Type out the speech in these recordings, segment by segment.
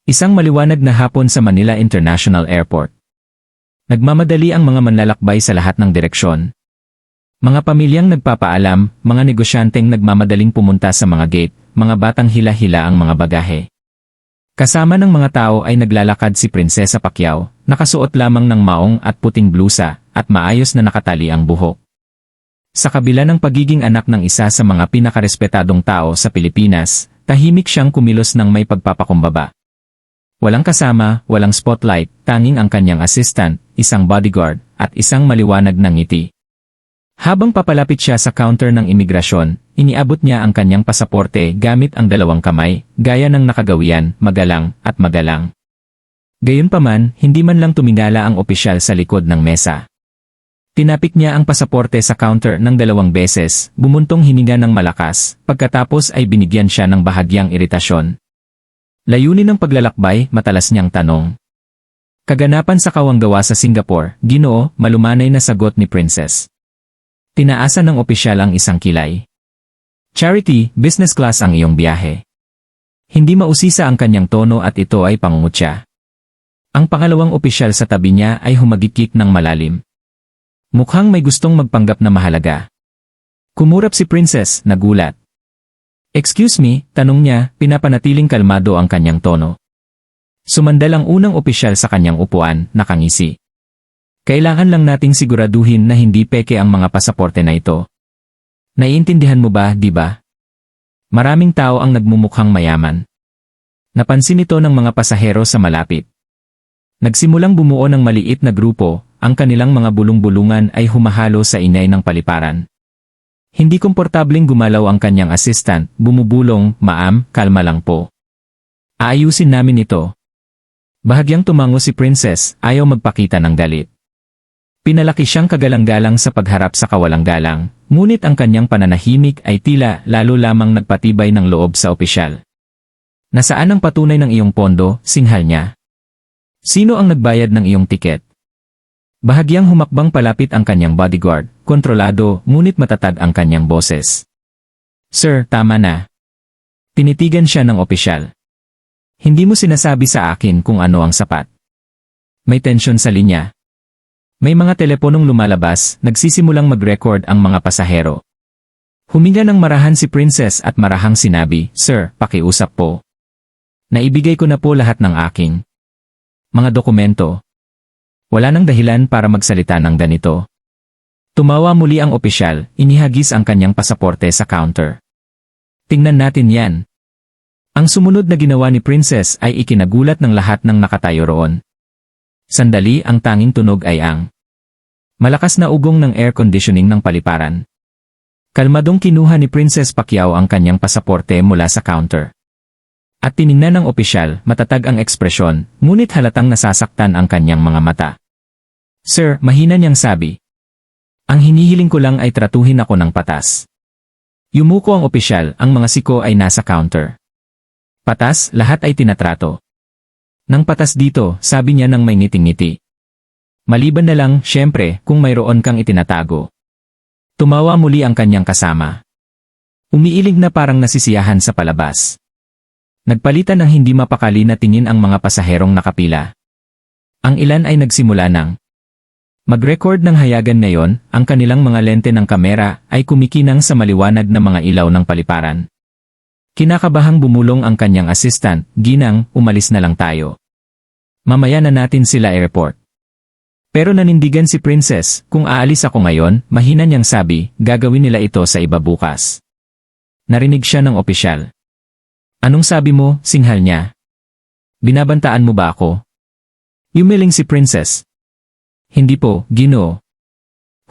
Isang maliwanag na hapon sa Manila International Airport. Nagmamadali ang mga manlalakbay sa lahat ng direksyon. Mga pamilyang nagpapaalam, mga negosyanteng nagmamadaling pumunta sa mga gate, mga batang hila-hila ang mga bagahe. Kasama ng mga tao ay naglalakad si Prinsesa Pacquiao, nakasuot lamang ng maong at puting blusa, at maayos na nakatali ang buhok. Sa kabila ng pagiging anak ng isa sa mga pinakarespetadong tao sa Pilipinas, tahimik siyang kumilos ng may pagpapakumbaba. Walang kasama, walang spotlight, tanging ang kanyang assistant, isang bodyguard, at isang maliwanag na ngiti. Habang papalapit siya sa counter ng imigrasyon, iniabot niya ang kanyang pasaporte gamit ang dalawang kamay, gaya ng nakagawian, magalang, at magalang. Gayunpaman, hindi man lang tumingala ang opisyal sa likod ng mesa. Tinapik niya ang pasaporte sa counter ng 2 beses, bumuntong hininga ng malakas, pagkatapos ay binigyan siya ng bahagyang iritasyon. Layunin ng paglalakbay, matalas niyang tanong. Kaganapan sa kawanggawa sa Singapore, Ginoo, malumanay na sagot ni Princess. Tinaasan ng opisyal ang isang kilay. Charity, business class ang iyong biyahe. Hindi mausisa ang kanyang tono at ito ay pangungutya. Ang pangalawang opisyal sa tabi niya ay humagikik ng malalim. Mukhang may gustong magpanggap na mahalaga. Kumurap si Princess, nagulat. Excuse me, tanong niya, pinapanatiling kalmado ang kanyang tono. Sumandal ang unang opisyal sa kanyang upuan, nakangisi. Kailangan lang nating siguraduhin na hindi peke ang mga pasaporte na ito. Naiintindihan mo ba, di ba? Maraming tao ang nagmumukhang mayaman. Napansin ito ng mga pasahero sa malapit. Nagsimulang bumuo ng maliit na grupo, ang kanilang mga bulong-bulungan ay humahalo sa inay ng paliparan. Hindi komportableng gumalaw ang kanyang assistant, bumubulong, "Ma'am, kalma lang po. Aayusin namin ito." Bahagyang tumango si Princess, ayaw magpakita ng galit. Pinalaki siyang kagalang-galang sa pagharap sa kawalang-galang, ngunit ang kanyang pananahimik ay tila lalo lamang nagpatibay ng loob sa opisyal. Nasaan ang patunay ng iyong pondo, singhal niya? Sino ang nagbayad ng iyong tiket? Bahagyang humakbang palapit ang kanyang bodyguard, kontrolado, ngunit matatag ang kanyang boses. Sir, tama na. Tinitigan siya ng opisyal. Hindi mo sinasabi sa akin kung ano ang sapat. May tensyon sa linya. May mga teleponong lumalabas, nagsisimulang mag-record ang mga pasahero. Huminga ng marahan si Princess at marahang sinabi, Sir, pakiusap po. Naibigay ko na po lahat ng aking mga dokumento. Wala nang dahilan para magsalita ng ganito. Tumawa muli ang opisyal, inihagis ang kanyang pasaporte sa counter. Tingnan natin yan. Ang sumunod na ginawa ni Princess ay ikinagulat ng lahat ng nakatayo roon. Sandali, ang tanging tunog ay ang malakas na ugong ng air conditioning ng paliparan. Kalmadong kinuha ni Princess Pacquiao ang kanyang pasaporte mula sa counter. At tiningnan ng opisyal, matatag ang ekspresyon, ngunit halatang nasasaktan ang kanyang mga mata. Sir, mahina niyang sabi. Ang hinihiling ko lang ay tratuhin ako ng patas. Yumuko ang opisyal, ang mga siko ay nasa counter. Patas, lahat ay tinatrato. Nang patas dito, sabi niya ng may ngiting-ngiti. Maliban na lang, syempre, kung mayroon kang itinatago. Tumawa muli ang kanyang kasama. Umiiling na parang nasisiyahan sa palabas. Nagpalitan ng hindi mapakali na tingin ang mga pasaherong nakapila. Ang ilan ay nagsimula ng mag-record ng hayagan ngayon, ang kanilang mga lente ng kamera ay kumikinang sa maliwanag na mga ilaw ng paliparan. Kinakabahang bumulong ang kanyang assistant, Ginang, umalis na lang tayo. Mamaya na natin sila i-report. Pero nanindigan si Princess, kung aalis ako ngayon, mahina niyang sabi, gagawin nila ito sa iba bukas. Narinig siya ng opisyal. Anong sabi mo, singhal niya? Binabantaan mo ba ako? Yumiling si Princess. Hindi po, Ginoo.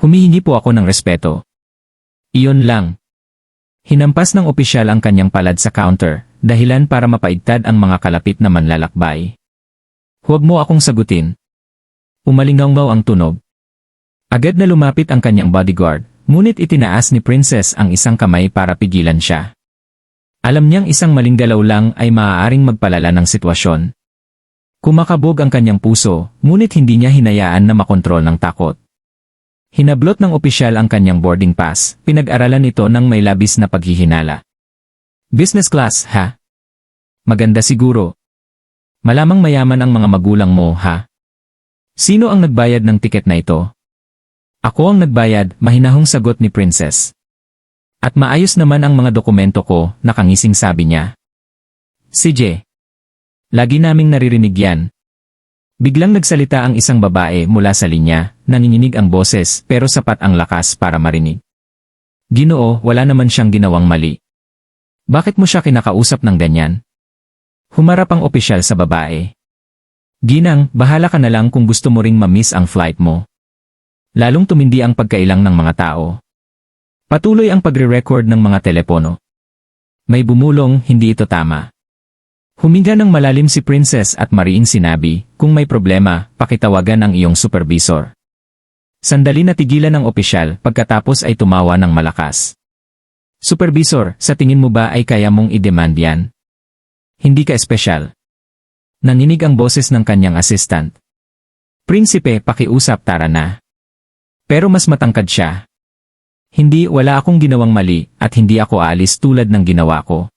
Humihingi po ako ng respeto. Iyon lang. Hinampas ng opisyal ang kanyang palad sa counter, dahilan para mapaigtad ang mga kalapit na manlalakbay. Huwag mo akong sagutin. Umalingaw ang tunog. Agad na lumapit ang kanyang bodyguard, ngunit itinaas ni Princess ang isang kamay para pigilan siya. Alam niyang isang maling galaw lang ay maaaring magpalala ng sitwasyon. Kumakabog ang kanyang puso, ngunit hindi niya hinayaan na makontrol ng takot. Hinablot ng opisyal ang kanyang boarding pass, pinag-aralan ito ng may labis na paghihinala. Business class, ha? Maganda siguro. Malamang mayaman ang mga magulang mo, ha? Sino ang nagbayad ng tiket na ito? Ako ang nagbayad, mahinahong sagot ni Princess. At maayos naman ang mga dokumento ko, nakangising sabi niya. Si J. Lagi naming naririnig yan. Biglang nagsalita ang isang babae mula sa linya, nanginginig ang boses pero sapat ang lakas para marinig. Ginoo, wala naman siyang ginawang mali. Bakit mo siya kinakausap ng ganyan? Humarap ang opisyal sa babae. Ginang, bahala ka na lang kung gusto mo ring ma-miss ang flight mo. Lalong tumindi ang pagkailang ng mga tao. Patuloy ang pagre-record ng mga telepono. May bumulong, hindi ito tama. Huminga ng malalim si Princess at mariing sinabi, kung may problema, pakitawagan ang iyong supervisor. Sandali natigilan ng opisyal pagkatapos ay tumawa ng malakas. Supervisor, sa tingin mo ba ay kaya mong i-demand yan? Hindi ka espesyal. Nanginig ang boses ng kanyang assistant. Prinsipe, pakiusap, tara na. Pero mas matangkad siya. Hindi, wala akong ginawang mali, at hindi ako aalis tulad ng ginawa ko.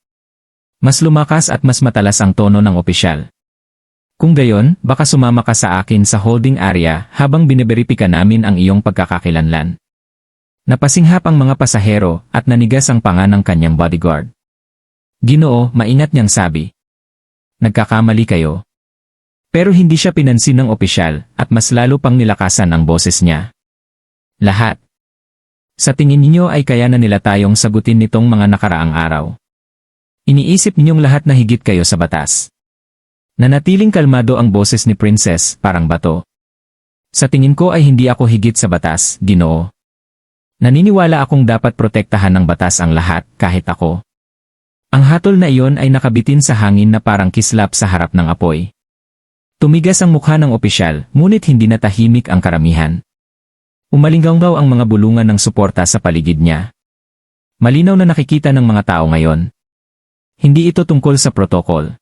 Mas lumakas at mas matalas ang tono ng opisyal. Kung gayon, baka sumama ka sa akin sa holding area habang biniberipika namin ang iyong pagkakakilanlan. Napasinghap ang mga pasahero at nanigas ang panga ng kanyang bodyguard. Ginoo, maingat niyang sabi. Nagkakamali kayo. Pero hindi siya pinansin ng opisyal at mas lalo pang nilakasan ang boses niya. Lahat. Sa tingin ninyo ay kaya na nila tayong sagutin nitong mga nakaraang araw. Iniisip ninyong lahat na higit kayo sa batas. Nanatiling kalmado ang boses ni Princess, parang bato. Sa tingin ko ay hindi ako higit sa batas, Ginoo. Naniniwala akong dapat protektahan ng batas ang lahat, kahit ako. Ang hatol na iyon ay nakabitin sa hangin na parang kislap sa harap ng apoy. Tumigas ang mukha ng opisyal, ngunit hindi natahimik ang karamihan. Umalinggaw ang mga bulungan ng suporta sa paligid niya. Malinaw na nakikita ng mga tao ngayon. Hindi ito tungkol sa protokol.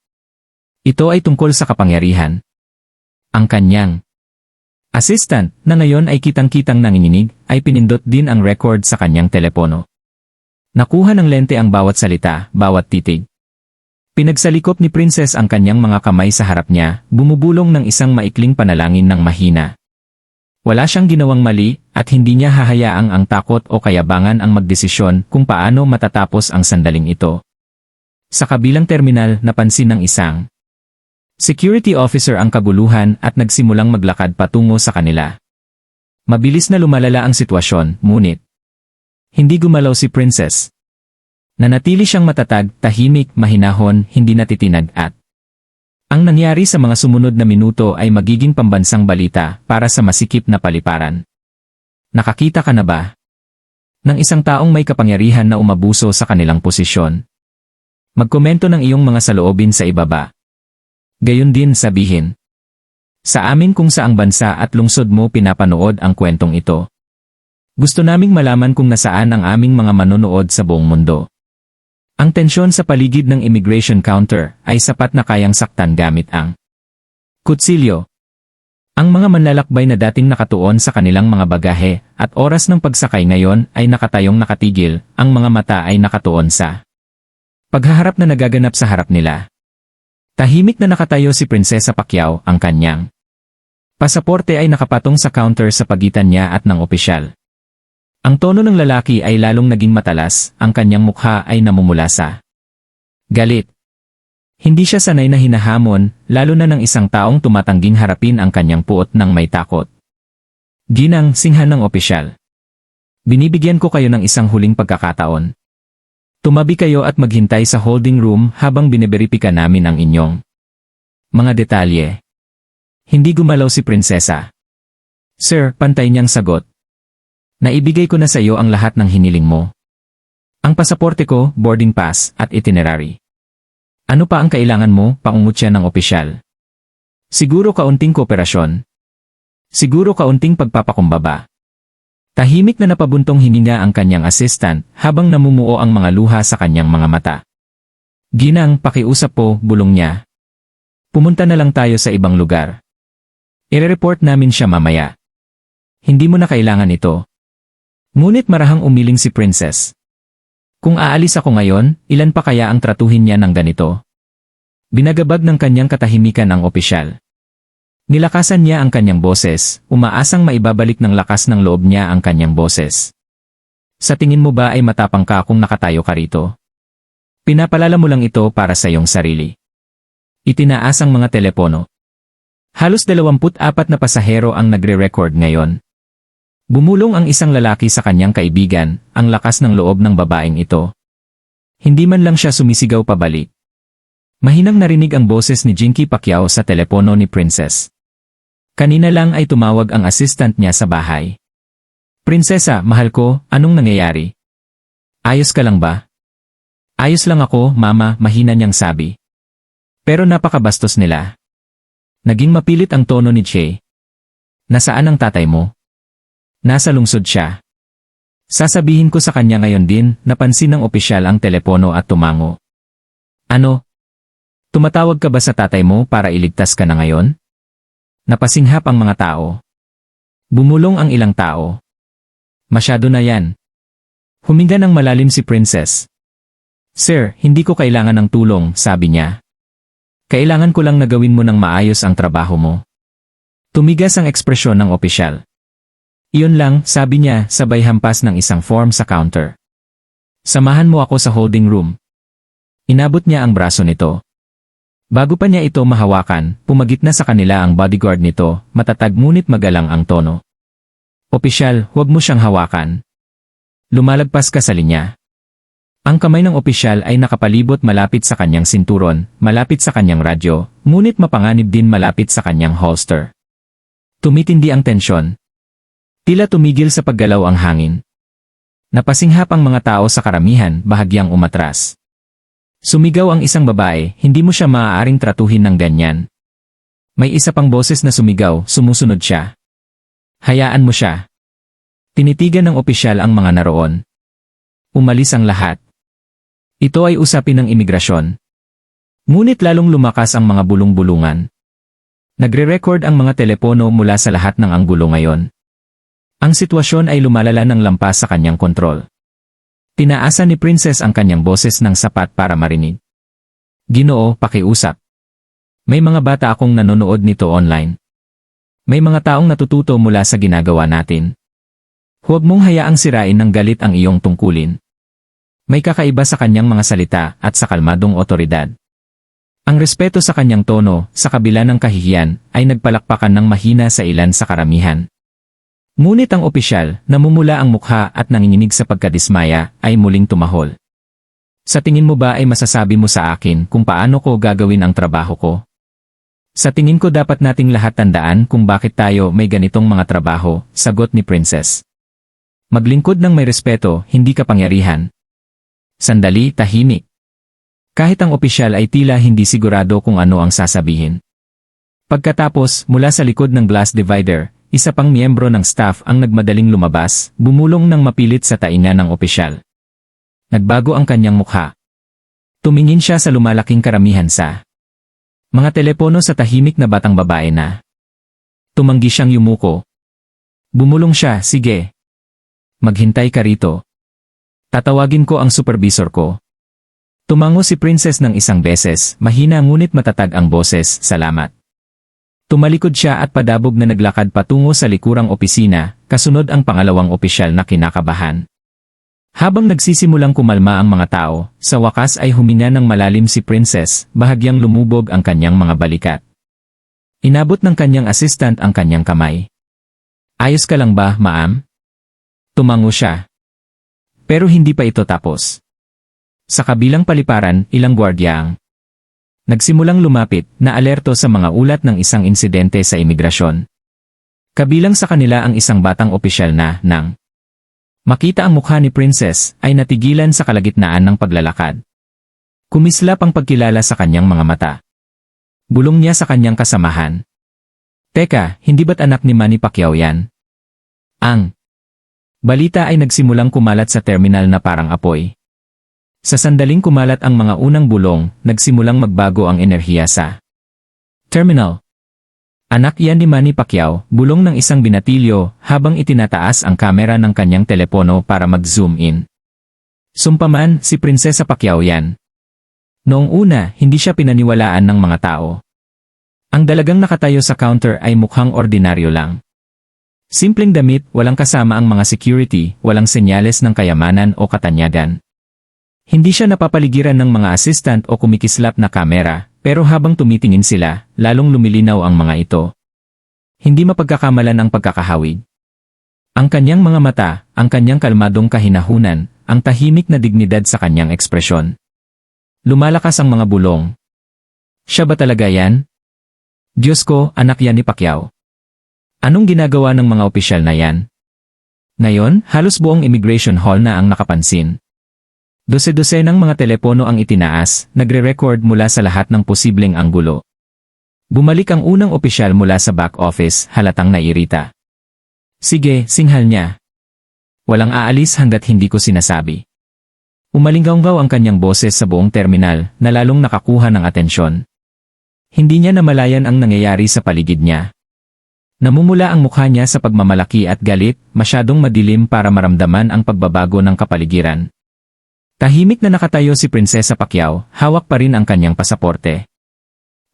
Ito ay tungkol sa kapangyarihan. Ang kanyang assistant, na ngayon ay kitang-kitang nanginginig, ay pinindot din ang record sa kanyang telepono. Nakuha ng lente ang bawat salita, bawat titig. Pinagsalikop ni Princess ang kanyang mga kamay sa harap niya, bumubulong ng isang maikling panalangin ng mahina. Wala siyang ginawang mali, at hindi niya hahayaang ang takot o kayabangan ang magdesisyon kung paano matatapos ang sandaling ito. Sa kabilang terminal, napansin ng isang security officer ang kaguluhan at nagsimulang maglakad patungo sa kanila. Mabilis na lumalala ang sitwasyon, ngunit hindi gumalaw si Princess. Nanatili siyang matatag, tahimik, mahinahon, hindi natitinag at ang nangyari sa mga sumunod na minuto ay magiging pambansang balita para sa masikip na paliparan. Nakakita ka na ba ng isang taong may kapangyarihan na umabuso sa kanilang posisyon? Magkomento ng iyong mga saloobin sa ibaba. Gayon din sabihin sa amin kung saang bansa at lungsod mo pinapanood ang kwentong ito. Gusto naming malaman kung nasaan ang aming mga manonood sa buong mundo. Ang tensyon sa paligid ng immigration counter ay sapat na kayang saktan gamit ang kutsilyo. Ang mga manlalakbay na dating nakatuon sa kanilang mga bagahe at oras ng pagsakay ngayon ay nakatayong nakatigil, ang mga mata ay nakatuon sa paghaharap na nagaganap sa harap nila. Tahimik na nakatayo si Prinsesa Pacquiao, ang kanyang pasaporte ay nakapatong sa counter sa pagitan niya at ng opisyal. Ang tono ng lalaki ay lalong naging matalas, ang kanyang mukha ay namumula sa galit. Hindi siya sanay na hinahamon, lalo na ng isang taong tumatangging harapin ang kanyang puot ng may takot. Ginang, singhan ng opisyal. Binibigyan ko kayo ng isang huling pagkakataon. Tumabi kayo at maghintay sa holding room habang biniberipika namin ang inyong mga detalye. Hindi gumalaw si Prinsesa. Sir, pantay niyang sagot. Naibigay ko na sa iyo ang lahat ng hiniling mo. Ang pasaporte ko, boarding pass, at itinerary. Ano pa ang kailangan mo, paungutya ng opisyal? Siguro kaunting kooperasyon. Siguro kaunting pagpapakumbaba. Tahimik na napabuntong hininga ang kanyang assistant habang namumuo ang mga luha sa kanyang mga mata. Ginang, pakiusap po, bulong niya. Pumunta na lang tayo sa ibang lugar. I-report namin siya mamaya. Hindi mo na kailangan ito. Ngunit marahang umiling si Princess. Kung aalis ako ngayon, ilan pa kaya ang tratuhin niya ng ganito? Binagabag ng kanyang katahimikan ang opisyal. Nilakasan niya ang kanyang boses, umaasang maibabalik ng lakas ng loob niya ang kanyang boses. Sa tingin mo ba ay matapang ka kung nakatayo ka rito? Pinapalala mo lang ito para sa iyong sarili. Itinaas ang mga telepono. Halos 24 na pasahero ang nagre-record ngayon. Bumulong ang isang lalaki sa kanyang kaibigan, ang lakas ng loob ng babaeng ito. Hindi man lang siya sumisigaw pabalik. Mahinang narinig ang boses ni Jinky Pacquiao sa telepono ni Princess. Kanina lang ay tumawag ang assistant niya sa bahay. Prinsesa, mahal ko, anong nangyayari? Ayos ka lang ba? Ayos lang ako, mama, mahina niyang sabi. Pero napakabastos nila. Naging mapilit ang tono ni Che. Nasaan ang tatay mo? Nasa lungsod siya. Sasabihin ko sa kanya ngayon din, napansin ng opisyal ang telepono at tumango. Ano? Tumatawag ka ba sa tatay mo para iligtas ka na ngayon? Napasinghap ang mga tao. Bumulong ang ilang tao. Masyado na yan. Huminga ng malalim si Princess. Sir, hindi ko kailangan ng tulong, sabi niya. Kailangan ko lang na gawin mo ng maayos ang trabaho mo. Tumigas ang ekspresyon ng opisyal. Iyon lang, sabi niya, sabay hampas ng isang form sa counter. Samahan mo ako sa holding room. Inabot niya ang braso nito. Bago pa niya ito mahawakan, pumagit na sa kanila ang bodyguard nito, matatag ngunit magalang ang tono. Opisyal, huwag mo siyang hawakan. Lumalagpas ka sa linya. Ang kamay ng opisyal ay nakapalibot malapit sa kanyang sinturon, malapit sa kanyang radyo, ngunit mapanganib din malapit sa kanyang holster. Tumitindi ang tensyon. Tila tumigil sa paggalaw ang hangin. Napasinghap ang mga tao sa karamihan, bahagyang umatras. Sumigaw ang isang babae, hindi mo siya maaaring tratuhin ng ganyan. May isa pang boses na sumigaw, sumusunod siya. Hayaan mo siya. Tinitigan ng opisyal ang mga naroon. Umalis ang lahat. Ito ay usapin ng imigrasyon. Ngunit lalong lumakas ang mga bulong-bulungan. Nagre-record ang mga telepono mula sa lahat ng anggulo ngayon. Ang sitwasyon ay lumalala ng lampas sa kanyang kontrol. Tinaasan ni Princess ang kanyang boses ng sapat para marinig. Ginoo, pakiusap. May mga bata akong nanonood nito online. May mga taong natututo mula sa ginagawa natin. Huwag mong hayaang sirain ng galit ang iyong tungkulin. May kakaiba sa kanyang mga salita at sa kalmadong otoridad. Ang respeto sa kanyang tono, sa kabila ng kahihiyan, ay nagpalakpakan ng mahina sa ilan sa karamihan. Ngunit ang opisyal, namumula ang mukha at nanginginig sa pagkadismaya, ay muling tumahol. Sa tingin mo ba ay masasabi mo sa akin kung paano ko gagawin ang trabaho ko? Sa tingin ko dapat nating lahat tandaan kung bakit tayo may ganitong mga trabaho, sagot ni Princess. Maglingkod ng may respeto, hindi kapangyarihan. Sandali, tahimik. Kahit ang opisyal ay tila hindi sigurado kung ano ang sasabihin. Pagkatapos, mula sa likod ng glass divider, isa pang miyembro ng staff ang nagmadaling lumabas, bumulong ng mapilit sa tainga ng opisyal. Nagbago ang kanyang mukha. Tumingin siya sa lumalaking karamihan sa mga telepono sa tahimik na batang babae na. Tumanggi siyang yumuko. Bumulong siya, sige. Maghintay ka rito. Tatawagin ko ang supervisor ko. Tumango si Princess ng isang beses, mahina ngunit matatag ang boses, salamat. Tumalikod siya at padabog na naglakad patungo sa likurang opisina, kasunod ang pangalawang opisyal na kinakabahan. Habang nagsisimulang kumalma ang mga tao, sa wakas ay huminga ng malalim si Princess, bahagyang lumubog ang kanyang mga balikat. Inabot ng kanyang assistant ang kanyang kamay. Ayos ka lang ba, ma'am? Tumango siya. Pero hindi pa ito tapos. Sa kabilang paliparan, ilang gwardiya nagsimulang lumapit na alerto sa mga ulat ng isang insidente sa imigrasyon. Kabilang sa kanila ang isang batang opisyal na, nang makita ang mukha ni Princess, ay natigilan sa kalagitnaan ng paglalakad. Kumislap ang pagkilala sa kanyang mga mata. Bulong niya sa kanyang kasamahan. Teka, hindi ba't anak ni Manny Pacquiao yan? Ang balita ay nagsimulang kumalat sa terminal na parang apoy. Sa sandaling kumalat ang mga unang bulong, nagsimulang magbago ang enerhiya sa terminal. Anak yan ni Manny Pacquiao, bulong ng isang binatilyo habang itinataas ang kamera ng kanyang telepono para mag-zoom in. Sumpaman, si Prinsesa Pacquiao yan. Noong una, hindi siya pinaniwalaan ng mga tao. Ang dalagang nakatayo sa counter ay mukhang ordinaryo lang. Simpleng damit, walang kasama ang mga security, walang senyales ng kayamanan o katanyagan. Hindi siya napapaligiran ng mga assistant o kumikislap na kamera, pero habang tumitingin sila, lalong lumilinaw ang mga ito. Hindi mapagkakamalan ang pagkakahawig. Ang kanyang mga mata, ang kanyang kalmadong kahinahunan, ang tahimik na dignidad sa kanyang ekspresyon. Lumalakas ang mga bulong. Siya ba talaga yan? Diyos ko, anak yan ni Pacquiao. Anong ginagawa ng mga opisyal na yan? Ngayon, halos buong immigration hall na ang nakapansin. Dose-dosenang mga telepono ang itinaas, nagre-record mula sa lahat ng posibleng anggulo. Bumalik ang unang opisyal mula sa back office, halatang nairita. Sige, singhal niya. Walang aalis hanggat hindi ko sinasabi. Umalinggaw ang kanyang boses sa buong terminal, na lalong nakakuha ng atensyon. Hindi niya namalayan ang nangyayari sa paligid niya. Namumula ang mukha niya sa pagmamalaki at galit, masyadong madilim para maramdaman ang pagbabago ng kapaligiran. Tahimik na nakatayo si Prinsesa Pacquiao, hawak pa rin ang kanyang pasaporte.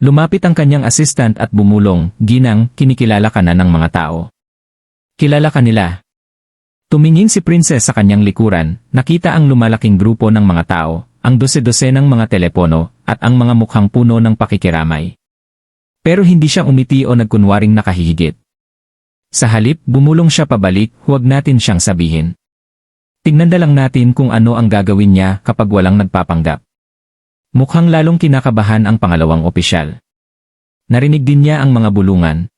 Lumapit ang kanyang assistant at bumulong, "Ginang, kinikilala ka na ng mga tao." "Kilala ka nila?" Tumingin si Princess sa kanyang likuran, nakita ang lumalaking grupo ng mga tao, ang dose-dosenang mga telepono, at ang mga mukhang puno ng pakikiramay. Pero hindi siya umiti o nagkunwaring nakahihigit. Sa halip, bumulong siya pabalik, huwag natin siyang sabihin. Tingnan na lang natin kung ano ang gagawin niya kapag walang nagpapanggap. Mukhang lalong kinakabahan ang pangalawang opisyal. Narinig din niya ang mga bulungan.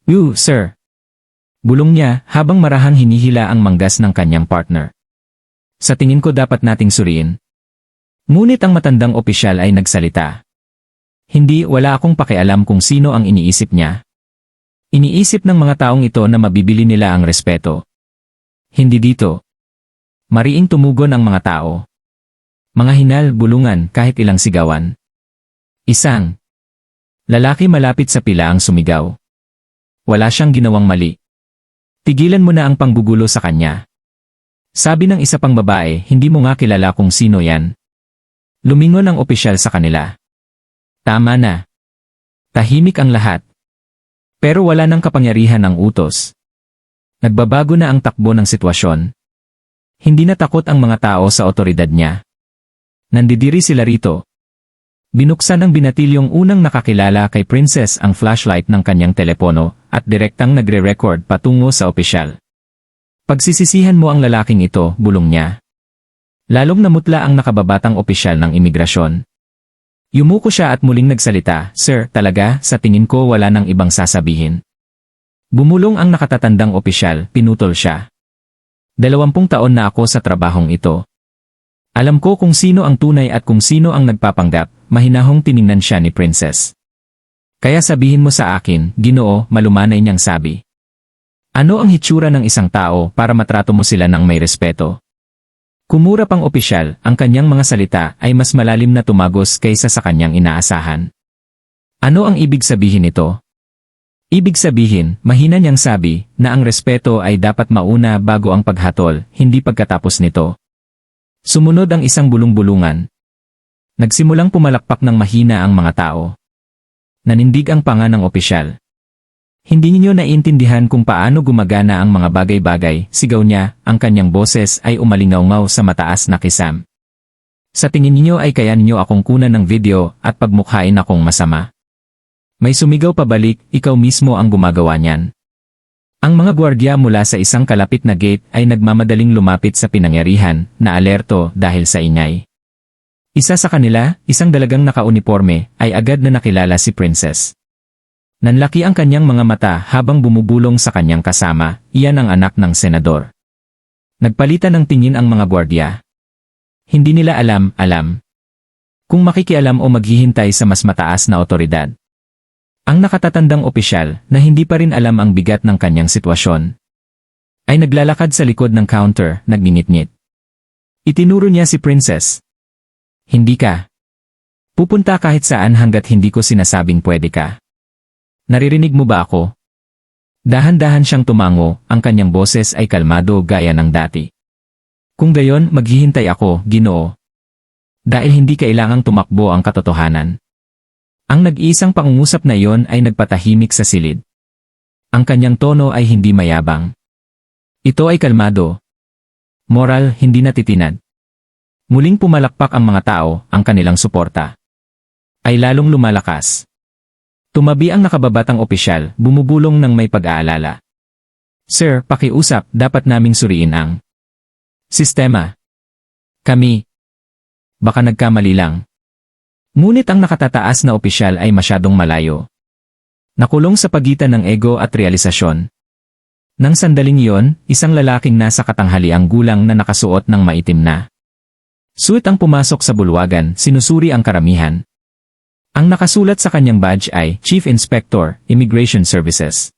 "You, sir." Bulong niya habang marahang hinihila ang manggas ng kanyang partner. "Sa tingin ko dapat nating suriin." Ngunit ang matandang opisyal ay nagsalita. "Hindi, wala akong pakialam kung sino ang iniisip niya. Iniisip ng mga taong ito na mabibili nila ang respeto. Hindi dito." Mariing tumugon ang mga tao. Mga hinal, bulungan, kahit ilang sigawan. Isang lalaki malapit sa pila ang sumigaw. Wala siyang ginawang mali. "Tigilan mo na ang panggugulo sa kanya." Sabi ng isa pang babae, "Hindi mo nga kilala kung sino yan." Lumingon ang opisyal sa kanila. "Tama na." Tahimik ang lahat. Pero wala nang kapangyarihan ang utos. Nagbabago na ang takbo ng sitwasyon. Hindi na takot ang mga tao sa otoridad niya. Nandidiri sila rito. Binuksan ng binatilyong unang nakakilala kay Princess ang flashlight ng kanyang telepono at direktang nagre-record patungo sa opisyal. "Pagsisisihan mo ang lalaking ito," bulong niya. Lalong namutla ang nakababatang opisyal ng imigrasyon. Yumuko siya at muling nagsalita, "Sir, talaga, sa tingin ko wala nang ibang sasabihin." Bumulong ang nakatatandang opisyal, pinutol siya. 20 taon na ako sa trabahong ito. Alam ko kung sino ang tunay at kung sino ang nagpapanggap, mahinahong tiningnan siya ni Princess. "Kaya sabihin mo sa akin, Ginoo," malumanay niyang sabi. "Ano ang hitsura ng isang tao para matrato mo sila ng may respeto?" Kumura pang opisyal, ang kanyang mga salita ay mas malalim na tumagos kaysa sa kanyang inaasahan. "Ano ang ibig sabihin nito?" Ibig sabihin, mahina niyang sabi, na ang respeto ay dapat mauna bago ang paghatol, hindi pagkatapos nito. Sumunod ang isang bulong-bulungan. Nagsimulang pumalakpak ng mahina ang mga tao. Nanindig ang panga ng opisyal. "Hindi ninyo naiintindihan kung paano gumagana ang mga bagay-bagay," sigaw niya, ang kanyang boses ay umalingaw-ngaw sa mataas na kisam. "Sa tingin ninyo ay kaya ninyo akong kunan ng video at pagmukhain akong masama?" May sumigaw pabalik, "Ikaw mismo ang gumagawa niyan." Ang mga gwardiya mula sa isang kalapit na gate ay nagmamadaling lumapit sa pinangyarihan, na alerto dahil sa ingay. Isa sa kanila, isang dalagang nakauniporme, ay agad na nakilala si Princess. Nanlaki ang kanyang mga mata habang bumubulong sa kanyang kasama, iyan ang anak ng senador. Nagpalitan ng tingin ang mga gwardiya. Hindi nila alam kung makikialam o maghihintay sa mas mataas na otoridad. Ang nakatatandang opisyal, na hindi pa rin alam ang bigat ng kanyang sitwasyon, ay naglalakad sa likod ng counter, nagngingit-ngit. Itinuro niya si Princess. "Hindi ka pupunta kahit saan hanggat hindi ko sinasabing pwede ka. Naririnig mo ba ako?" Dahan-dahan siyang tumango, ang kanyang boses ay kalmado gaya ng dati. "Kung gayon, maghihintay ako, Ginoo." Dahil hindi kailangang tumakbo ang katotohanan. Ang nag-iisang pangungusap na iyon ay nagpatahimik sa silid. Ang kanyang tono ay hindi mayabang. Ito ay kalmado. Moral, hindi natitinad. Muling pumalakpak ang mga tao, ang kanilang suporta ay lalong lumalakas. Tumabi ang nakababatang opisyal, bumubulong ng may pag-aalala. Sir, pakiusap, dapat naming suriin ang sistema. Kami. Baka nagkamali lang. Ngunit ang nakatataas na opisyal ay masyadong malayo. Nakulong sa pagitan ng ego at realisasyon. Nang sandaling iyon, isang lalaking nasa katanghaliang gulang na nakasuot ng maitim na suit ang pumasok sa bulwagan, sinusuri ang karamihan. Ang nakasulat sa kanyang badge ay Chief Inspector, Immigration Services.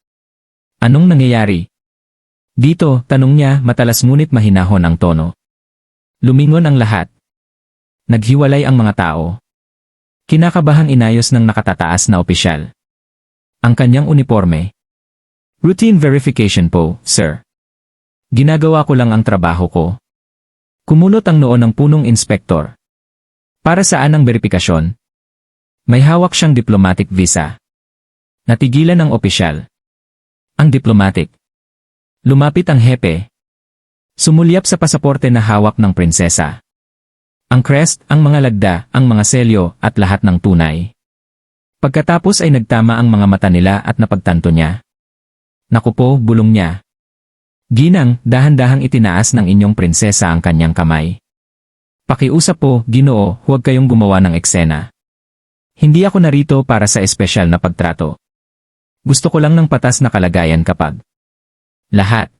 Anong nangyayari? Dito, tanong niya, matalas ngunit mahinahon ang tono. Lumingon ang lahat. Naghiwalay ang mga tao. Kinakabahang inayos ng nakatataas na opisyal ang kanyang uniforme. Routine verification po, sir. Ginagawa ko lang ang trabaho ko. Kumunot ang noo ng punong inspektor. Para saan ang verifikasyon? May hawak siyang diplomatic visa. Natigilan ang opisyal. Ang diplomatic. Lumapit ang hepe. Sumulyap sa pasaporte na hawak ng prinsesa. Ang crest, ang mga lagda, ang mga selyo, at lahat ng tunay. Pagkatapos ay nagtama ang mga mata nila at napagtanto niya. Naku po, bulong niya. Ginang, dahan-dahang itinaas ng inyong prinsesa ang kanyang kamay. Pakiusap po, Ginoo, huwag kayong gumawa ng eksena. Hindi ako narito para sa espesyal na pagtrato. Gusto ko lang ng patas na kalagayan kapag lahat.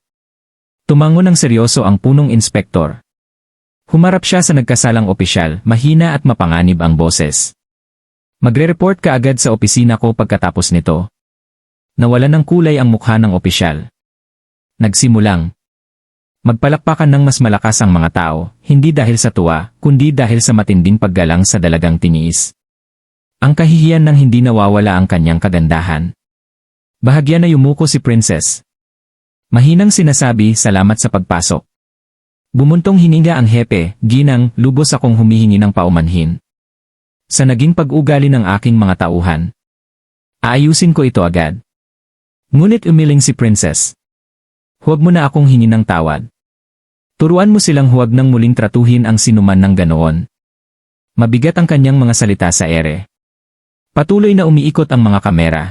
Tumango ng seryoso ang punong inspektor. Humarap siya sa nagkasalang opisyal, mahina at mapanganib ang boses. Magre-report ka agad sa opisina ko pagkatapos nito. Nawalan ng kulay ang mukha ng opisyal. Nagsimulang magpalakpakan ng mas malakas ang mga tao, hindi dahil sa tuwa, kundi dahil sa matinding paggalang sa dalagang tiniis. Ang kahihiyan ng hindi nawawala ang kanyang kagandahan. Bahagya na yumuko si Princess. Mahinang sinasabi, salamat sa pagpasok. Bumuntong hininga ang hepe, Ginang, lubos akong humihingi ng paumanhin. Sa naging pag-ugali ng aking mga tauhan. Aayusin ko ito agad. Ngunit umiling si Princess. Huwag mo na akong hingi ng tawad. Turuan mo silang huwag nang muling tratuhin ang sinuman ng ganoon. Mabigat ang kanyang mga salita sa ere. Patuloy na umiikot ang mga kamera.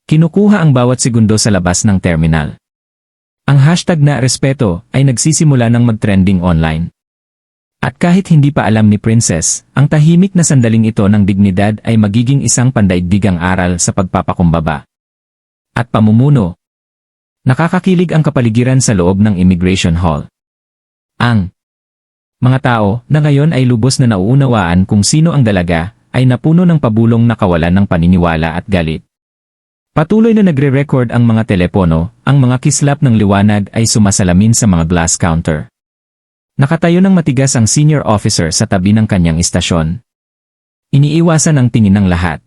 Kinukuha ang bawat segundo sa labas ng terminal. Ang hashtag na respeto ay nagsisimula ng mag-trending online. At kahit hindi pa alam ni Princess, ang tahimik na sandaling ito ng dignidad ay magiging isang pandaigdigang aral sa pagpapakumbaba at pamumuno. Nakakakilig ang kapaligiran sa loob ng Immigration Hall. Ang mga tao na ngayon ay lubos na nauunawaan kung sino ang dalaga ay napuno ng pabulong na kawalan ng paniniwala at galit. Patuloy na nagre-record ang mga telepono, ang mga kislap ng liwanag ay sumasalamin sa mga glass counter. Nakatayo ng matigas ang senior officer sa tabi ng kanyang istasyon. Iniiwasan ang tingin ng lahat.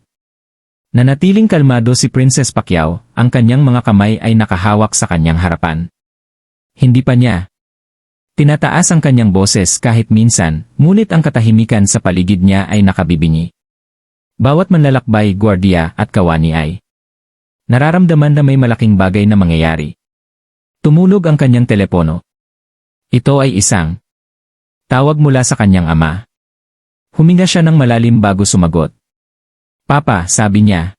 Nanatiling kalmado si Princess Pacquiao, ang kanyang mga kamay ay nakahawak sa kanyang harapan. Hindi pa niya tinataas ang kanyang boses kahit minsan, ngunit ang katahimikan sa paligid niya ay nakabibingi. Bawat manlalakbay, gwardiya at kawani ay nararamdaman na may malaking bagay na mangyayari. Tumunog ang kanyang telepono. Ito ay isang tawag mula sa kanyang ama. Huminga siya ng malalim bago sumagot. Papa, sabi niya.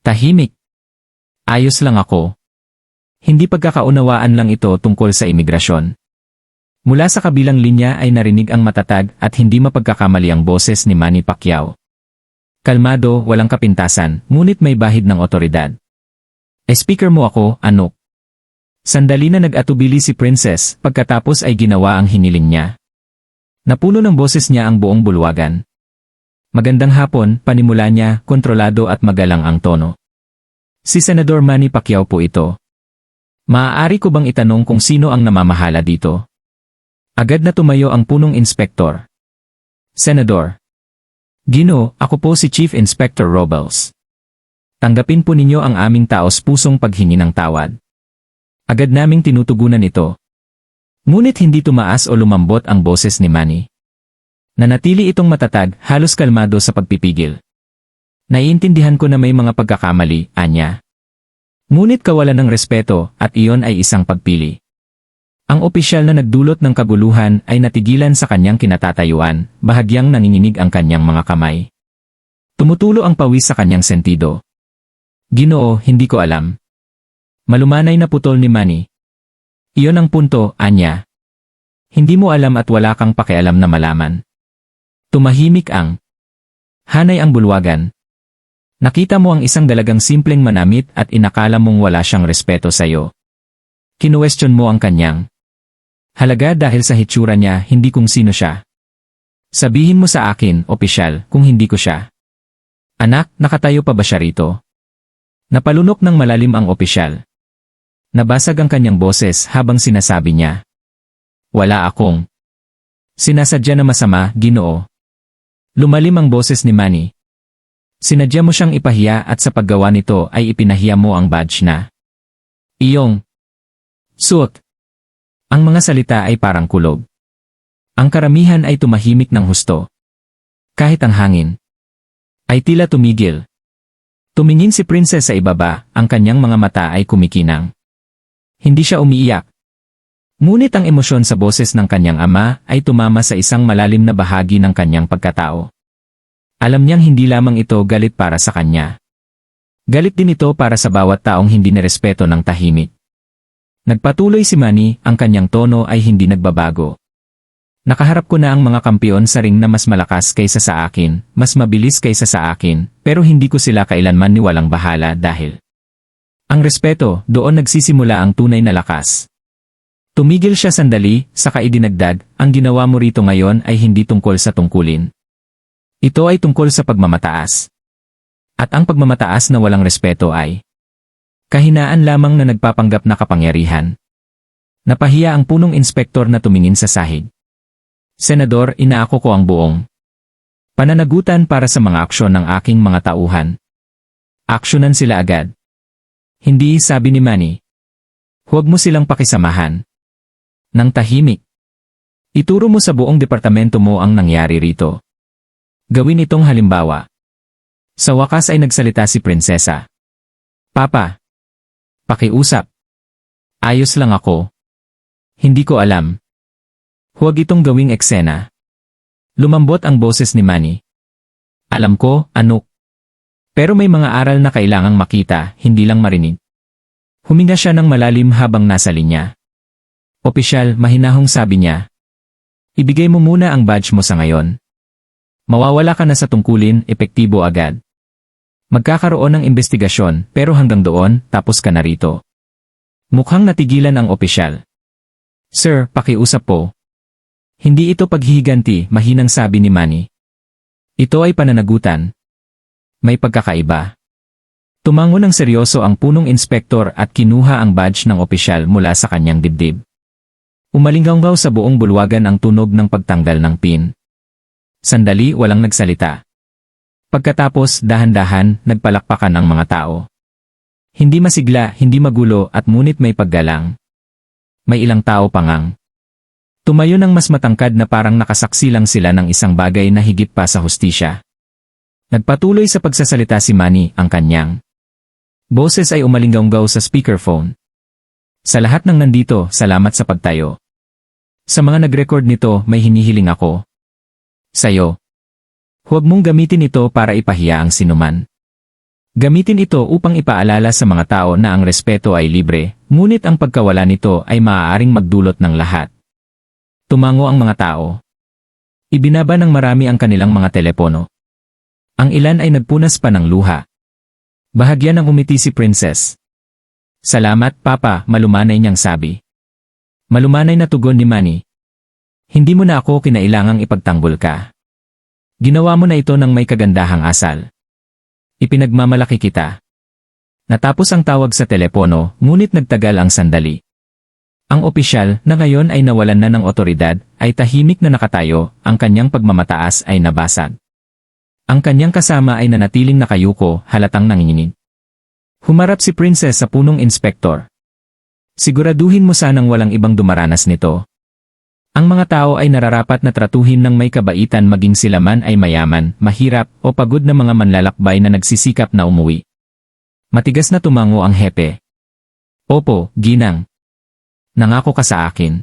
Tahimik. Ayos lang ako. Hindi pagkakaunawaan lang ito tungkol sa imigrasyon. Mula sa kabilang linya ay narinig ang matatag at hindi mapagkakamali ang boses ni Manny Pacquiao. Kalmado, walang kapintasan, ngunit may bahid ng otoridad. Speaker mo ako, Anok. Sandali na nag-atubili si Princess, pagkatapos ay ginawa ang hiniling niya. Napuno ng boses niya ang buong bulwagan. Magandang hapon, panimula niya, kontrolado at magalang ang tono. Si Senador Manny Pacquiao po ito. Maaari ko bang itanong kung sino ang namamahala dito? Agad na tumayo ang punong inspektor. Senador. Gino, ako po si Chief Inspector Robles. Tanggapin po ninyo ang aming taos-pusong paghingi ng tawad. Agad naming tinutugunan ito. Ngunit hindi tumaas o lumambot ang boses ni Manny. Nanatili itong matatag, halos kalmado sa pagpipigil. Naiintindihan ko na may mga pagkakamali, anya. Ngunit kawalan ng respeto at iyon ay isang pagpili. Ang opisyal na nagdulot ng kaguluhan ay natigilan sa kanyang kinatatayuan, bahagyang nanginginig ang kanyang mga kamay. Tumutulo ang pawis sa kanyang sentido. Ginoo, hindi ko alam. Malumanay na putol ni Manny. Iyon ang punto, anya. Hindi mo alam at wala kang pakialam na malaman. Tumahimik ang hanay ang bulwagan. Nakita mo ang isang dalagang simpleng manamit at inakala mong wala siyang respeto sa'yo. Kinuwestiyon mo ang kanyang halaga dahil sa hitsura niya, hindi kung sino siya. Sabihin mo sa akin, opisyal, kung hindi ko siya. Anak, nakatayo pa ba siya rito? Napalunok ng malalim ang opisyal. Nabasag ang kanyang boses habang sinasabi niya. Wala akong sinasadya na masama, Ginoo. Lumalim ang boses ni Manny. Sinadya mo siyang ipahiya at sa paggawa nito ay ipinahiya mo ang badge na iyong suot. Ang mga salita ay parang kulog. Ang karamihan ay tumahimik ng husto. Kahit ang hangin ay tila tumigil. Tumingin si Princess sa ibaba, ang kanyang mga mata ay kumikinang. Hindi siya umiiyak. Ngunit ang emosyon sa boses ng kanyang ama ay tumama sa isang malalim na bahagi ng kanyang pagkatao. Alam niyang hindi lamang ito galit para sa kanya. Galit din ito para sa bawat taong hindi nirespeto ng tahimik. Nagpatuloy si Manny, ang kanyang tono ay hindi nagbabago. Nakaharap ko na ang mga kampiyon sa ring na mas malakas kaysa sa akin, mas mabilis kaysa sa akin, pero hindi ko sila kailanman niwalang bahala dahil ang respeto, doon nagsisimula ang tunay na lakas. Tumigil siya sandali, saka idinagdag, ang ginawa mo rito ngayon ay hindi tungkol sa tungkulin. Ito ay tungkol sa pagmamataas. At ang pagmamataas na walang respeto ay kahinaan lamang na nagpapanggap na kapangyarihan. Napahiya ang punong inspektor na tumingin sa sahig. Senador, inaako ko ang buong pananagutan para sa mga aksyon ng aking mga tauhan. Aksyonan sila agad. Hindi, sabi ni Manny. Huwag mo silang pakisamahan. Nang tahimik. Ituro mo sa buong departamento mo ang nangyari rito. Gawin itong halimbawa. Sa wakas ay nagsalita si Prinsesa. Papa. Pakiusap. Ayos lang ako. Hindi ko alam. Huwag itong gawing eksena. Lumambot ang boses ni Manny. Alam ko, Anuk. Pero may mga aral na kailangang makita, hindi lang marinig. Huminga siya ng malalim habang nasa linya. Opisyal, mahinahong sabi niya. Ibigay mo muna ang badge mo sa ngayon. Mawawala ka na sa tungkulin, epektibo agad. Magkakaroon ng investigasyon, pero hanggang doon, tapos ka na rito. Mukhang natigilan ang opisyal. Sir, pakiusap po. Hindi ito paghihiganti, mahinang sabi ni Manny. Ito ay pananagutan. May pagkakaiba. Tumango ng seryoso ang punong inspektor at kinuha ang badge ng opisyal mula sa kanyang dibdib. Umalinggaw sa buong bulwagan ang tunog ng pagtanggal ng pin. Sandali, walang nagsalita. Pagkatapos, dahan-dahan, nagpalakpakan ang mga tao. Hindi masigla, hindi magulo at ngunit may paggalang. May ilang tao pangang. Tumayo ng mas matangkad na parang nakasaksi lang sila ng isang bagay na higit pa sa hustisya. Nagpatuloy sa pagsasalita si Manny, ang kanyang boses ay umalinggaw sa speakerphone. Sa lahat ng nandito, salamat sa pagtayo. Sa mga nag-record nito, may hinihiling ako. Sa'yo. Huwag mong gamitin ito para ipahiya ang sinuman. Gamitin ito upang ipaalala sa mga tao na ang respeto ay libre, ngunit ang pagkawala nito ay maaaring magdulot ng lahat. Tumango ang mga tao. Ibinaba ng marami ang kanilang mga telepono. Ang ilan ay nagpunas pa ng luha. Bahagyan ng umiti si Princess. Salamat, Papa, malumanay niyang sabi. Malumanay na tugon ni Manny. Hindi mo na ako kinailangang ipagtanggol ka. Ginawa mo na ito ng may kagandahang asal. Ipinagmamalaki kita. Natapos ang tawag sa telepono, ngunit nagtagal ang sandali. Ang opisyal, na ngayon ay nawalan na ng otoridad, ay tahimik na nakatayo, ang kanyang pagmamataas ay nabasag. Ang kanyang kasama ay nanatiling nakayuko, halatang nanginginig. Humarap si Princess sa punong inspektor. Siguraduhin mo sanang walang ibang dumaranas nito. Ang mga tao ay nararapat na tratuhin ng may kabaitan maging sila man ay mayaman, mahirap, o pagod na mga manlalakbay na nagsisikap na umuwi. Matigas na tumango ang hepe. Opo, ginang. Nangako ka sa akin.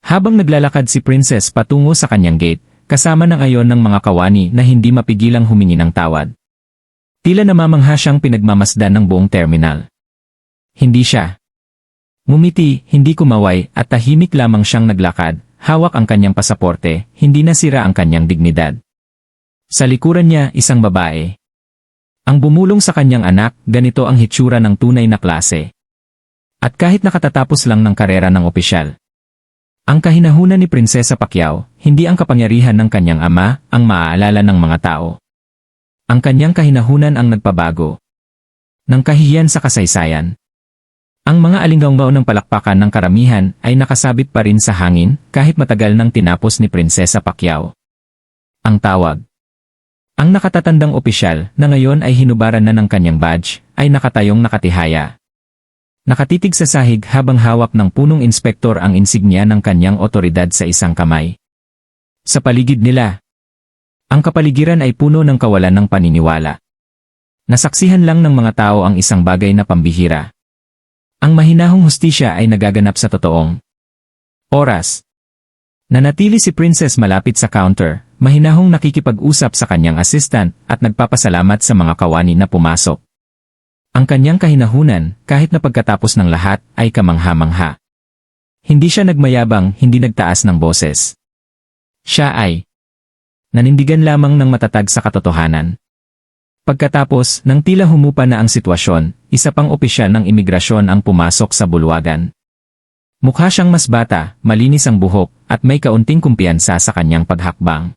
Habang naglalakad si Princess patungo sa kanyang gate, kasama ng ayon ng mga kawani na hindi mapigilang humingi ng tawad. Tila namamangha siyang pinagmamasdan ng buong terminal. Hindi siya. Ngumiti, hindi kumaway, at tahimik lamang siyang naglakad, hawak ang kanyang pasaporte, hindi nasira ang kanyang dignidad. Sa likuran niya, isang babae. Ang bumulong sa kanyang anak, ganito ang hitsura ng tunay na klase. At kahit nakatatapos lang ng karera ng opisyal. Ang kahinahunan ni Prinsesa Pacquiao, hindi ang kapangyarihan ng kanyang ama, ang maaalala ng mga tao. Ang kanyang kahinahunan ang nagpabago. Nang kahihiyan sa kasaysayan. Ang mga alinggaw ng palakpakan ng karamihan ay nakasabit pa rin sa hangin kahit matagal nang tinapos ni Prinsesa Pacquiao. Ang tawag. Ang nakatatandang opisyal na ngayon ay hinubaran na ng kanyang badge ay nakatayong nakatihaya. Nakatitig sa sahig habang hawak ng punong inspektor ang insignia ng kanyang otoridad sa isang kamay. Sa paligid nila, ang kapaligiran ay puno ng kawalan ng paniniwala. Nasaksihan lang ng mga tao ang isang bagay na pambihira. Ang mahinahong hustisya ay nagaganap sa totoong oras. Nanatili si Princess malapit sa counter, mahinahong nakikipag-usap sa kanyang assistant at nagpapasalamat sa mga kawani na pumasok. Ang kanyang kahinahunan, kahit na pagkatapos ng lahat, ay kamangha-mangha. Hindi siya nagmayabang, hindi nagtaas ng boses. Siya ay nanindigan lamang ng matatag sa katotohanan. Pagkatapos, nang tila humupa na ang sitwasyon, isa pang opisyal ng imigrasyon ang pumasok sa bulwagan. Mukha siyang mas bata, malinis ang buhok, at may kaunting kumpiyansa sa kanyang paghakbang.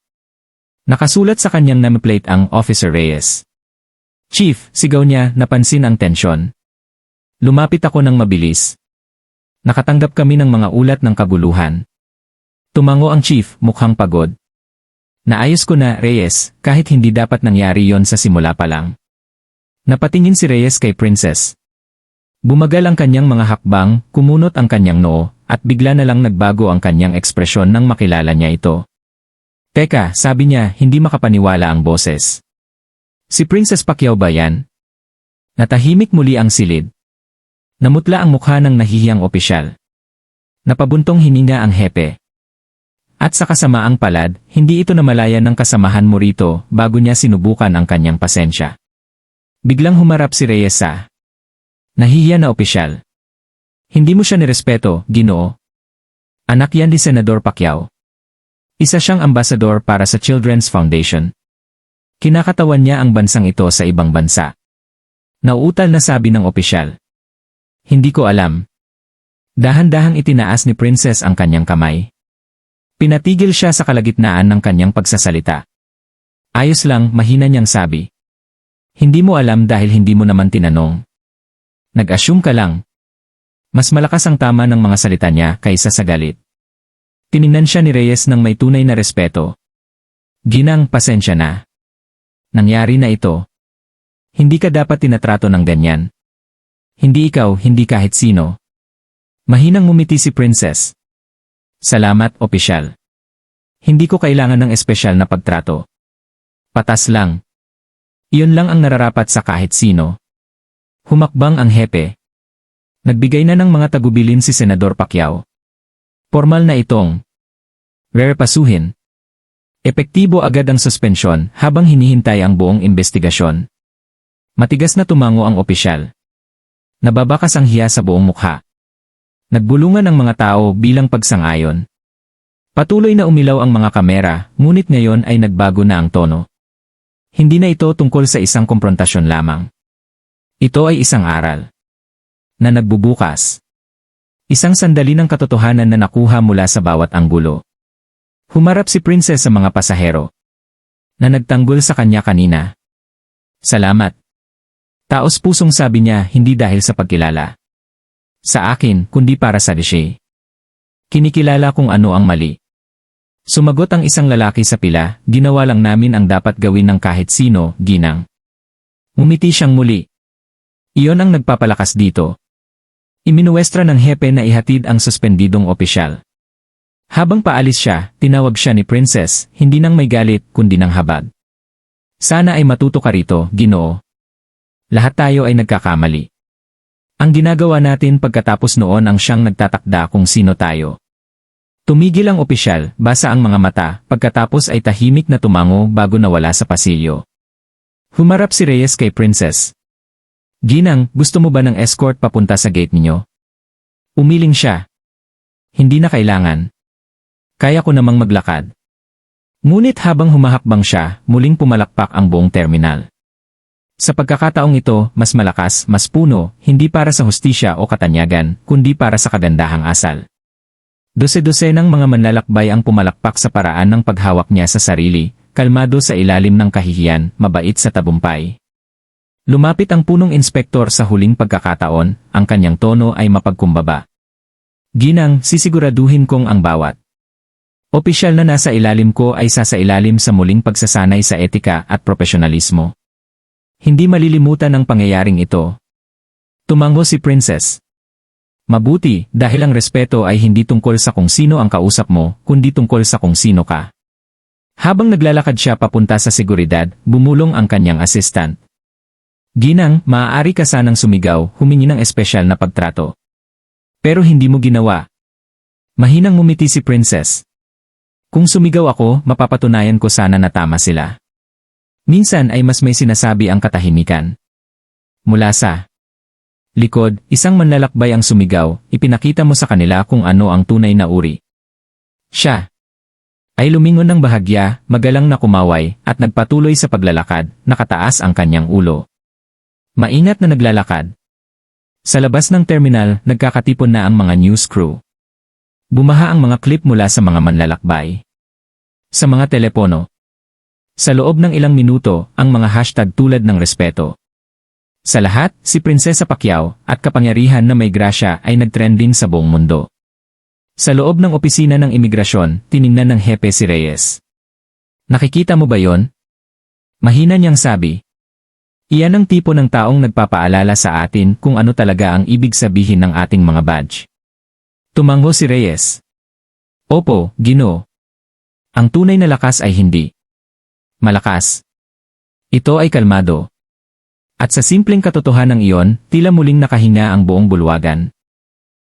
Nakasulat sa kanyang nameplate ang Officer Reyes. Chief, sigaw niya, napansin ang tensyon. Lumapit ako ng mabilis. Nakatanggap kami ng mga ulat ng kaguluhan. Tumango ang chief, mukhang pagod. Naayos ko na, Reyes, kahit hindi dapat nangyari yon sa simula pa lang. Napatingin si Reyes kay Princess. Bumagal ang kanyang mga hakbang, kumunot ang kanyang noo, at bigla na lang nagbago ang kanyang ekspresyon nang makilala niya ito. Teka, sabi niya, hindi makapaniwala ang boses. Si Princess Pacquiao ba yan? Natahimik muli ang silid. Namutla ang mukha ng nahihiyang opisyal. Napabuntong hininga ang hepe. At sa kasamaang palad, hindi ito namalayan ng kasamahan mo rito bago niya sinubukan ang kanyang pasensya. Biglang humarap si Reyes sa nahihiya na opisyal. Hindi mo siya nirespeto, Ginoo. Anak yan ni Senador Pacquiao. Isa siyang ambasador para sa Children's Foundation. Kinakatawan niya ang bansang ito sa ibang bansa. Nauutal na sabi ng opisyal. Hindi ko alam. Dahan-dahang itinaas ni Princess ang kanyang kamay. Pinatigil siya sa kalagitnaan ng kanyang pagsasalita. Ayos lang, mahina niyang sabi. Hindi mo alam dahil hindi mo naman tinanong. Nag-assume ka lang. Mas malakas ang tama ng mga salita niya kaysa sa galit. Tiningnan siya ni Reyes ng may tunay na respeto. Ginang, pasensya na. Nangyari na ito. Hindi ka dapat tinatrato ng ganyan. Hindi ikaw, hindi kahit sino. Mahinang ngumiti si Princess. Salamat, opisyal. Hindi ko kailangan ng espesyal na pagtrato. Patas lang. Iyon lang ang nararapat sa kahit sino. Humakbang ang hepe. Nagbigay na ng mga tagubilin si Senador Pacquiao. Formal na itong rerepasuhin. Epektibo agad ang suspensyon habang hinihintay ang buong investigasyon. Matigas na tumango ang opisyal. Nababakas ang hiya sa buong mukha. Nagbulungan ang mga tao bilang pagsang-ayon. Patuloy na umilaw ang mga kamera, ngunit ngayon ay nagbago na ang tono. Hindi na ito tungkol sa isang komprontasyon lamang. Ito ay isang aral na nagbubukas. Isang sandali ng katotohanan na nakuha mula sa bawat anggulo. Humarap si Princess sa mga pasahero na nagtanggol sa kanya kanina. Salamat. Taos pusong sabi niya, hindi dahil sa pagkilala sa akin, kundi para sa Rishi. Kinikilala kung ano ang mali. Sumagot ang isang lalaki sa pila, ginawa lang namin ang dapat gawin ng kahit sino, ginang. Ngumiti siyang muli. Iyon ang nagpapalakas dito. Iminuwestra ng hepe na ihatid ang suspendidong opisyal. Habang paalis siya, tinawag siya ni Princess, hindi nang may galit, kundi ng habag. Sana ay matuto ka rito, Ginoo. Lahat tayo ay nagkakamali. Ang ginagawa natin pagkatapos noon ang siyang nagtatakda kung sino tayo. Tumigil ang opisyal, basa ang mga mata, pagkatapos ay tahimik na tumango bago nawala sa pasilyo. Humarap si Reyes kay Princess. Ginang, gusto mo ba ng escort papunta sa gate ninyo? Umiling siya. Hindi na kailangan. Kaya ko namang maglakad. Ngunit habang humahakbang siya, muling pumalakpak ang buong terminal. Sa pagkakataong ito, mas malakas, mas puno, hindi para sa hustisya o katanyagan, kundi para sa kagandahang asal. Dose-dosenang mga manlalakbay ang pumalakpak sa paraan ng paghawak niya sa sarili, kalmado sa ilalim ng kahihiyan, mabait sa tabumpay. Lumapit ang punong inspektor sa huling pagkakataon, ang kanyang tono ay mapagkumbaba. Ginang, sisiguraduhin kong ang bawat opisyal na nasa ilalim ko ay sasailalim sa muling pagsasanay sa etika at profesionalismo. Hindi malilimutan ang pangyayaring ito. Tumango si Princess. Mabuti, dahil ang respeto ay hindi tungkol sa kung sino ang kausap mo, kundi tungkol sa kung sino ka. Habang naglalakad siya papunta sa seguridad, bumulong ang kanyang assistant. Ginang, maaari ka sanang sumigaw, humingi ng espesyal na pagtrato. Pero hindi mo ginawa. Mahinang ngumiti si Princess. Kung sumigaw ako, mapapatunayan ko sana na tama sila. Minsan ay mas may sinasabi ang katahimikan. Mula sa likod, isang manlalakbay ang sumigaw, ipinakita mo sa kanila kung ano ang tunay na uri. Siya ay lumingon ng bahagya, magalang na kumaway, at nagpatuloy sa paglalakad, nakataas ang kanyang ulo. Maingat na naglalakad. Sa labas ng terminal, nagkakatipon na ang mga news crew. Bumaha ang mga clip mula sa mga manlalakbay. Sa mga telepono. Sa loob ng ilang minuto, ang mga hashtag tulad ng respeto. Sa lahat, si Prinsesa Pacquiao at kapangyarihan na may grasya ay nagtrending sa buong mundo. Sa loob ng opisina ng imigrasyon, tiningnan ng hepe si Reyes. Nakikita mo ba yon? Mahina niyang sabi. Iyan ang tipo ng taong nagpapaalala sa atin kung ano talaga ang ibig sabihin ng ating mga badge. Tumango si Reyes. Opo, Ginoo. Ang tunay na lakas ay hindi malakas. Ito ay kalmado. At sa simpleng katotohanan iyon, tila muling nakahinga ang buong bulwagan.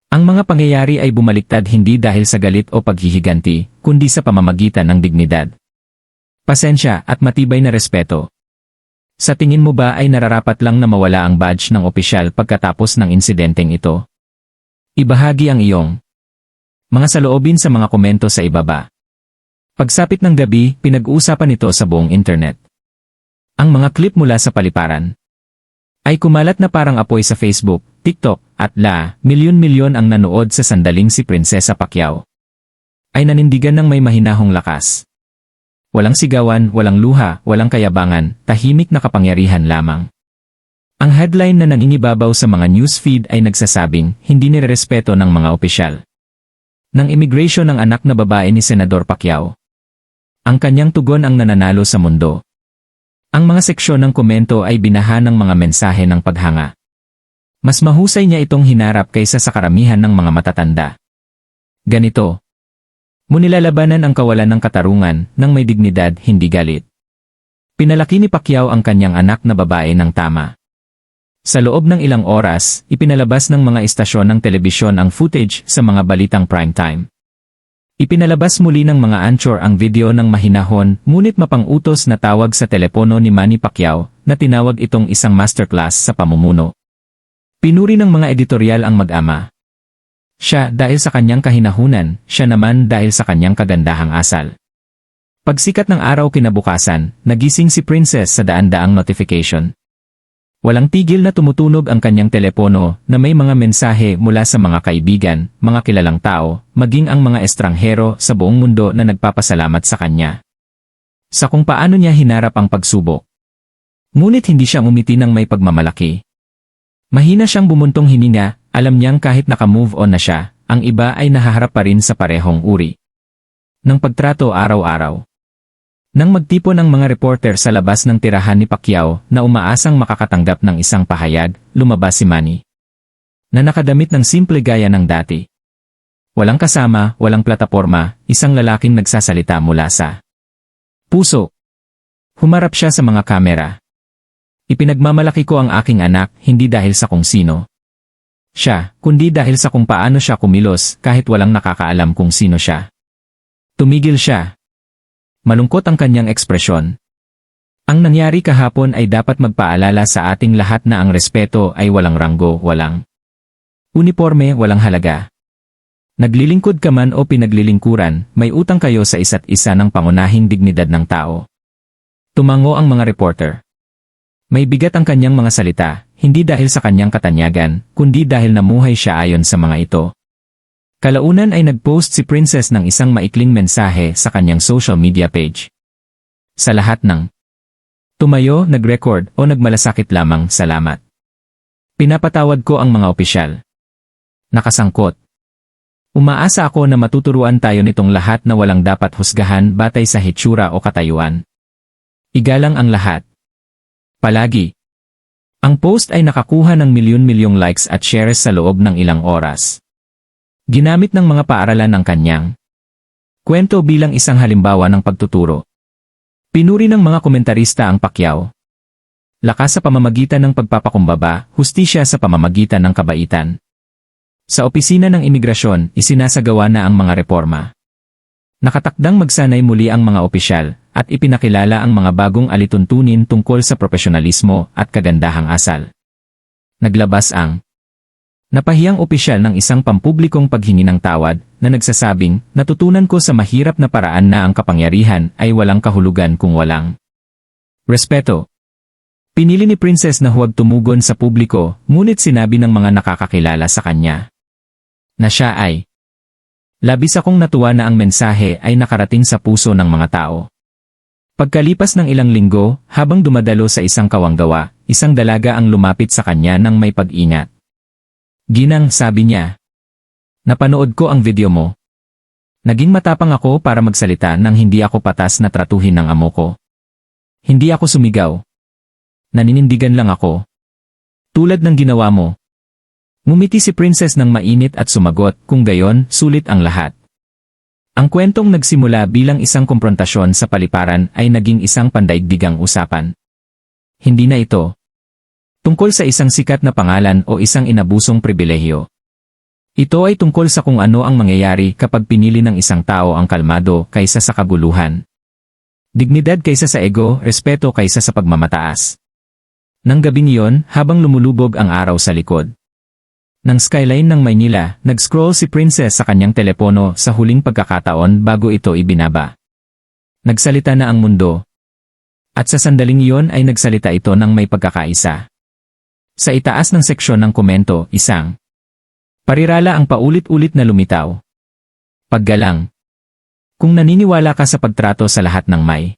Ang mga pangyayari ay bumaliktad hindi dahil sa galit o paghihiganti, kundi sa pamamagitan ng dignidad, pasensya at matibay na respeto. Sa tingin mo ba ay nararapat lang na mawala ang badge ng opisyal pagkatapos ng insidenteng ito? Ibahagi ang iyong mga saloobin sa mga komento sa ibaba. Pagsapit ng gabi, pinag-uusapan ito sa buong internet. Ang mga clip mula sa paliparan ay kumalat na parang apoy sa Facebook, TikTok, at milyon-milyon ang nanood sa sandaling si Prinsesa Pacquiao ay nanindigan ng may mahinahong lakas. Walang sigawan, walang luha, walang kayabangan, tahimik na kapangyarihan lamang. Ang headline na nangingibabaw sa mga newsfeed ay nagsasabing hindi nirerespeto ng mga opisyal ng immigration ng anak na babae ni Senador Pacquiao. Ang kanyang tugon ang nananalo sa mundo. Ang mga seksyon ng komento ay binaha ng mga mensahe ng paghanga. Mas mahusay niya itong hinarap kaysa sa karamihan ng mga matatanda. Ganito. Munilalabanan ang kawalan ng katarungan ng may dignidad, hindi galit. Pinalaki ni Pacquiao ang kanyang anak na babae ng tama. Sa loob ng ilang oras, ipinalabas ng mga istasyon ng telebisyon ang footage sa mga balitang primetime. Ipinalabas muli ng mga anchor ang video ng mahinahon ngunit mapang-utos na tawag sa telepono ni Manny Pacquiao na tinawag itong isang masterclass sa pamumuno. Pinuri ng mga editorial ang mag-ama. Siya dahil sa kanyang kahinahunan, siya naman dahil sa kanyang kagandahang asal. Pagsikat ng araw kinabukasan, nagising si Princess sa daan-daang notification. Walang tigil na tumutunog ang kanyang telepono na may mga mensahe mula sa mga kaibigan, mga kilalang tao, maging ang mga estranghero sa buong mundo na nagpapasalamat sa kanya. Sa kung paano niya hinarap ang pagsubok. Ngunit hindi siya umiti ng may pagmamalaki. Mahina siyang bumuntong hininga, alam niyang kahit naka-move on na siya, ang iba ay nahaharap pa rin sa parehong uri ng pagtrato araw-araw. Nang magtipon ang mga reporter sa labas ng tirahan ni Pacquiao na umaasang makakatanggap ng isang pahayag, lumabas si Manny na nakadamit ng simple gaya ng dati. Walang kasama, walang plataporma, isang lalaking nagsasalita mula sa puso. Humarap siya sa mga kamera. Ipinagmamalaki ko ang aking anak, hindi dahil sa kung sino siya, kundi dahil sa kung paano siya kumilos kahit walang nakakaalam kung sino siya. Tumigil siya. Malungkot ang kanyang ekspresyon. Ang nangyari kahapon ay dapat magpaalala sa ating lahat na ang respeto ay walang ranggo, walang uniforme, walang halaga. Naglilingkod ka man o pinaglilingkuran, may utang kayo sa isa't isa ng pangunahing dignidad ng tao. Tumango ang mga reporter. May bigat ang kanyang mga salita, hindi dahil sa kanyang katanyagan, kundi dahil namuhay siya ayon sa mga ito. Kalaunan ay nag-post si Princess ng isang maikling mensahe sa kanyang social media page. Sa lahat ng tumayo, nag-record o nagmalasakit lamang, salamat. Pinapatawad ko ang mga opisyal. Nakasangkot. Umaasa ako na matuturuan tayo nitong lahat na walang dapat husgahan batay sa hitsura o katayuan. Igalang ang lahat. Palagi. Ang post ay nakakuha ng milyon-milyong likes at shares sa loob ng ilang oras. Ginamit ng mga paaralan ng kanyang kwento bilang isang halimbawa ng pagtuturo. Pinuri ng mga komentarista ang Pacquiao. Lakas sa pamamagitan ng pagpapakumbaba, hustisya sa pamamagitan ng kabaitan. Sa opisina ng imigrasyon, isinasagawa na ang mga reforma. Nakatakdang magsanay muli ang mga opisyal, at ipinakilala ang mga bagong alituntunin tungkol sa profesionalismo at kagandahang asal. Naglabas ang napahiyang opisyal ng isang pampublikong paghingi ng tawad na nagsasabing, natutunan ko sa mahirap na paraan na ang kapangyarihan ay walang kahulugan kung walang respeto. Pinili ni Princess na huwag tumugon sa publiko, ngunit sinabi ng mga nakakakilala sa kanya na siya ay labis akong natuwa na ang mensahe ay nakarating sa puso ng mga tao. Pagkalipas ng ilang linggo, habang dumadalo sa isang kawanggawa, isang dalaga ang lumapit sa kanya ng may pag-ingat. Ginang, sabi niya, napanood ko ang video mo. Naging matapang ako para magsalita nang hindi ako patas na tratuhin ng amo ko. Hindi ako sumigaw. Naninindigan lang ako. Tulad ng ginawa mo. Ngumiti si Princess ng mainit at sumagot, kung gayon, sulit ang lahat. Ang kwentong nagsimula bilang isang komprontasyon sa paliparan ay naging isang pandaigdigang usapan. Hindi na ito tungkol sa isang sikat na pangalan o isang inabusong pribilehyo. Ito ay tungkol sa kung ano ang mangyayari kapag pinili ng isang tao ang kalmado kaysa sa kaguluhan. Dignidad kaysa sa ego, respeto kaysa sa pagmamataas. Nang gabing iyon, habang lumulubog ang araw sa likod ng skyline ng Maynila, nag-scroll si Princess sa kanyang telepono sa huling pagkakataon bago ito ibinaba. Nagsalita na ang mundo. At sa sandaling iyon ay nagsalita ito ng may pagkakaisa. Sa itaas ng seksyon ng komento, isang parirala ang paulit-ulit na lumitaw. Paggalang. Kung naniniwala ka sa pagtrato sa lahat ng may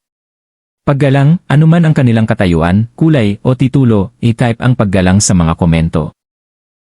paggalang, anuman ang kanilang katayuan, kulay o titulo, i-type ang paggalang sa mga komento.